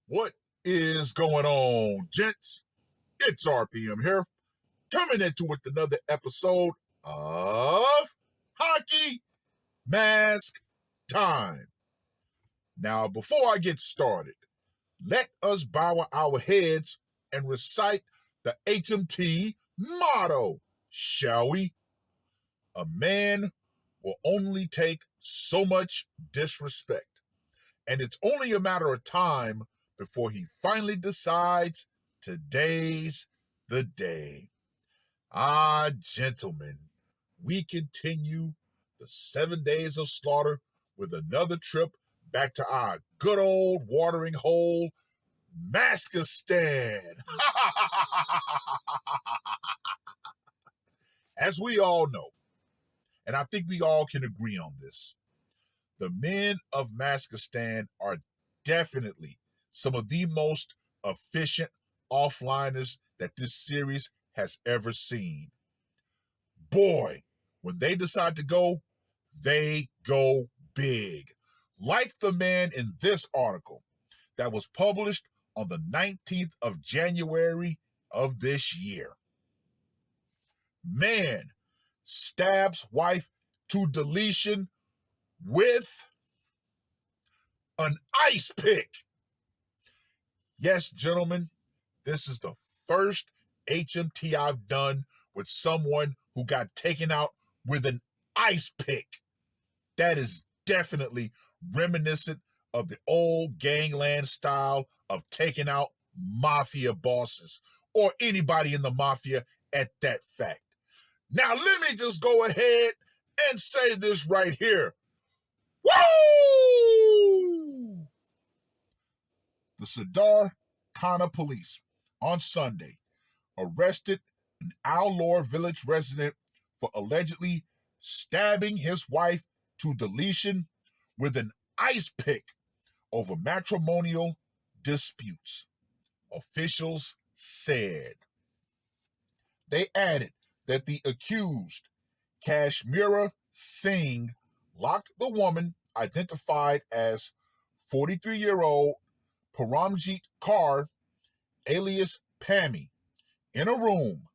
What is going on, gents? It's R.P.M. here, coming into with another episode of Hockey Mask Time. Now, before I get started, let us bow our heads and recite the HMT motto, shall we? A man will only take so much disrespect, and it's only a matter of time before he finally decides today's the day. Ah, gentlemen, we continue the 7 days of slaughter with another trip back to our good old watering hole, Maskistan. As we all know, and I think we all can agree on this, the men of Maskistan are definitely some of the most efficient offliners that this series has ever seen. Boy, when they decide to go, they go big. Like the man in this article that was published on the 19th of January of this year. Man stabs wife to deletion with an ice pick. Yes, gentlemen, this is the first HMT I've done with someone who got taken out with an ice pick. That is definitely reminiscent of the old gangland style of taking out mafia bosses or anybody in the mafia at that fact. Now, let me just go ahead and say this right here. Woo! The Sadar Khana police on Sunday arrested an Al-Lor village resident for allegedly stabbing his wife to deletion with an ice pick over matrimonial disputes. Officials said. They added that the accused, Kashmira Singh, locked the woman identified as 43-year-old Paramjit Kaur, alias Pammy, in a room,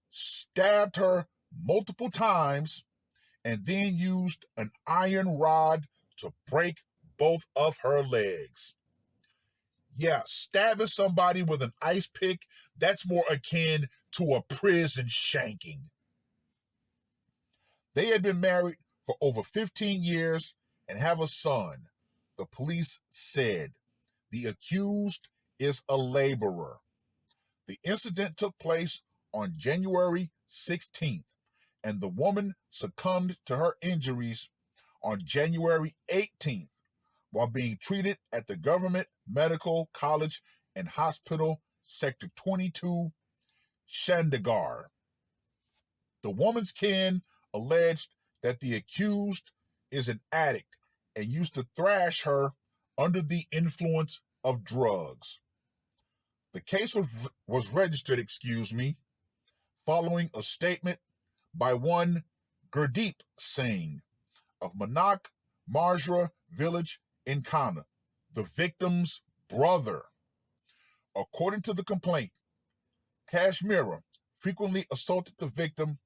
stabbed her multiple times, and then used an iron rod to break both of her legs. Yeah, stabbing somebody with an ice pick, that's more akin to a prison shanking. They had been married for over 15 years and have a son, the police said. The accused is a laborer. The incident took place on January 16th, and the woman succumbed to her injuries on January 18th while being treated at the Government Medical College and Hospital, Sector 22, Chandigarh. The woman's kin alleged that the accused is an addict and used to thrash her under the influence of drugs. The case was registered, following a statement by one Gurdeep Singh of Manak Marjra village in Khana, the victim's brother. According to the complaint, Kashmira frequently assaulted the victim,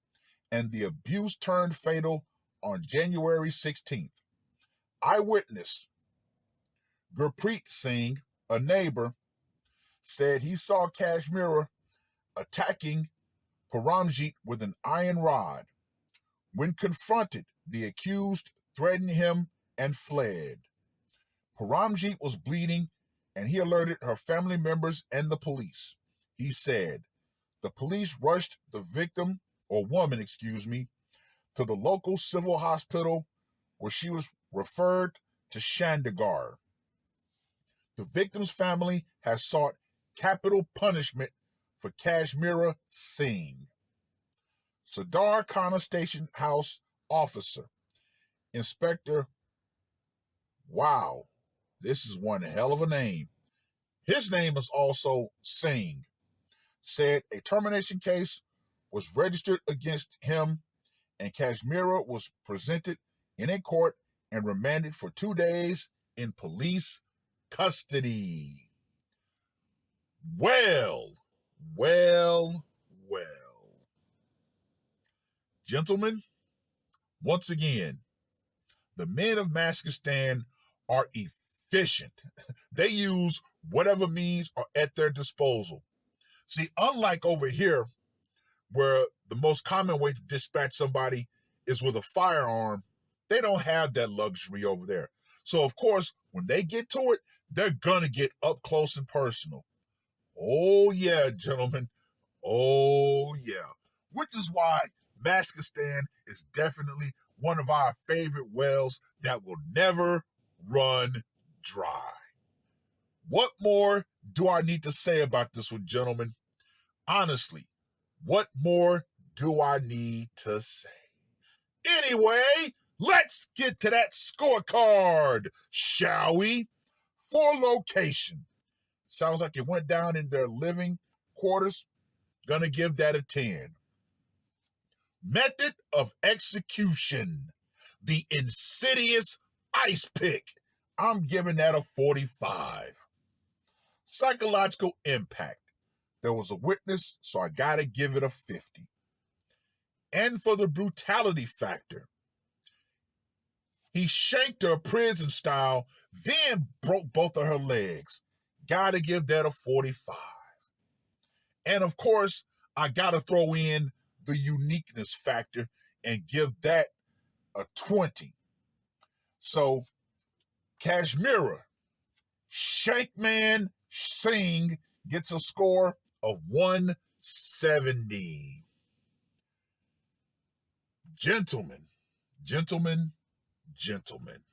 and the abuse turned fatal on January 16th. Eyewitness Gurpreet Singh, a neighbor, said he saw Kashmira attacking Paramjit with an iron rod. When confronted, the accused threatened him and fled. Paramjit was bleeding, and he alerted her family members and the police. He said the police rushed the woman, to the local civil hospital where she was referred to Chandigarh. The victim's family has sought capital punishment for Kashmira Singh. Sadar Khana Station House Officer, Inspector, wow, this is one hell of a name. His name is also Singh, said a termination case was registered against him, and Kashmira was presented in a court and remanded for 2 days in police custody. Well, well, well. Gentlemen, once again, the men of Maskistan are efficient. They use whatever means are at their disposal. See, unlike over here, where the most common way to dispatch somebody is with a firearm, they don't have that luxury over there. So, of course, when they get to it, they're going to get up close and personal. Oh, yeah, gentlemen. Oh, yeah. Which is why Maskistan is definitely one of our favorite wells that will never run dry. What more do I need to say about this one, gentlemen? Honestly, what more do I need to say? Anyway, let's get to that scorecard, shall we? For location. Sounds like it went down in their living quarters. Gonna give that a 10. Method of execution. The insidious ice pick. I'm giving that a 45. Psychological impact. There was a witness, so I gotta give it a 50. And for the brutality factor, he shanked her prison style, then broke both of her legs. Gotta give that a 45. And of course, I gotta throw in the uniqueness factor and give that a 20. So, Kashmira, Shankman Singh gets a score of 170. Gentlemen, gentlemen, gentlemen,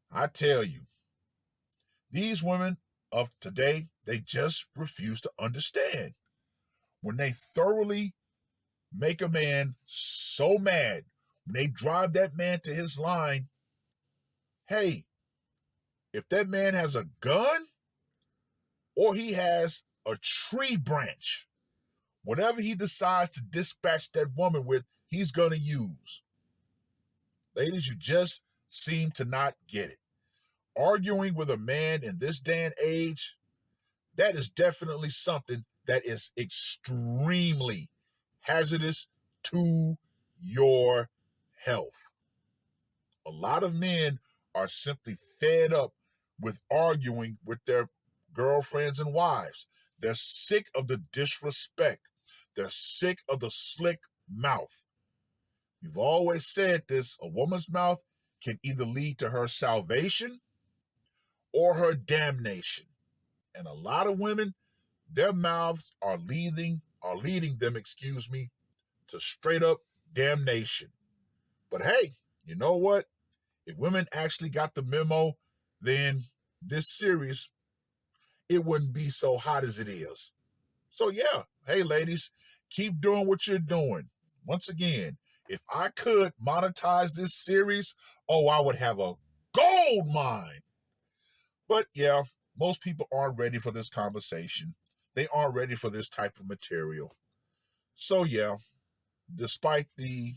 I tell you, these women of today, they just refuse to understand. When they thoroughly make a man so mad, when they drive that man to his line, hey, if that man has a gun or he has a tree branch, whatever he decides to dispatch that woman with, he's going to use. Ladies, you just seem to not get it. Arguing with a man in this day and age, that is definitely something that is extremely hazardous to your health. A lot of men are simply fed up with arguing with their girlfriends and wives. They're sick of the disrespect. They're sick of the slick mouth. You've always said this, a woman's mouth can either lead to her salvation or her damnation. And a lot of women, their mouths are leading them, to straight up damnation. But hey, you know what? If women actually got the memo, then this series, it wouldn't be so hot as it is. So yeah, hey ladies, keep doing what you're doing. Once again, if I could monetize this series, oh, I would have a gold mine. But yeah, most people aren't ready for this conversation. They aren't ready for this type of material. So yeah, despite the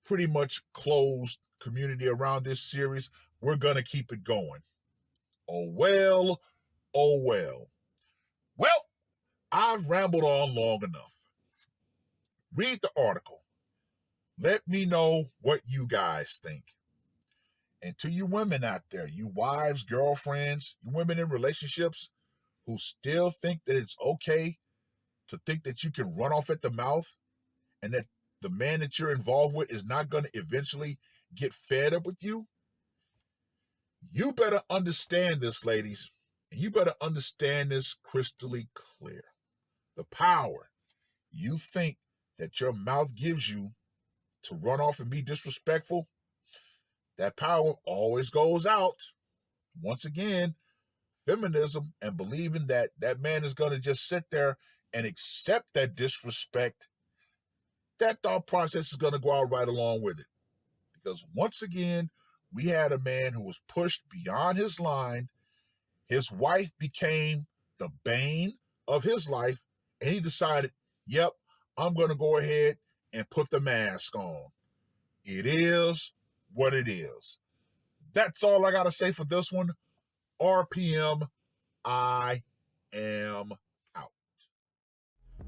pretty much closed community around this series, we're going to keep it going. Oh well, oh well. Well, I've rambled on long enough. Read the article. Let me know what you guys think. And to you women out there, you wives, girlfriends, you women in relationships who still think that it's okay to think that you can run off at the mouth and that the man that you're involved with is not going to eventually get fed up with you, you better understand this, ladies. And you better understand this crystally clear. The power you think that your mouth gives you to run off and be disrespectful, that power always goes out. Once again, feminism and believing that that man is going to just sit there and accept that disrespect, that thought process is going to go out right along with it. Because once again, we had a man who was pushed beyond his line. His wife became the bane of his life, and he decided, yep, I'm going to go ahead and put the mask on. It is what it is. That's all I got to say for this one. R.P.M. I am out.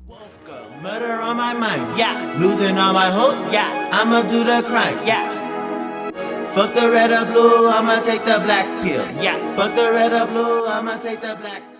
Woke up, murder on my mind, yeah. Losing all my hope, yeah. I'ma do the crime, yeah. Fuck the red or blue, I'ma take the black pill, yeah. Fuck the red or blue, I'ma take the black pill.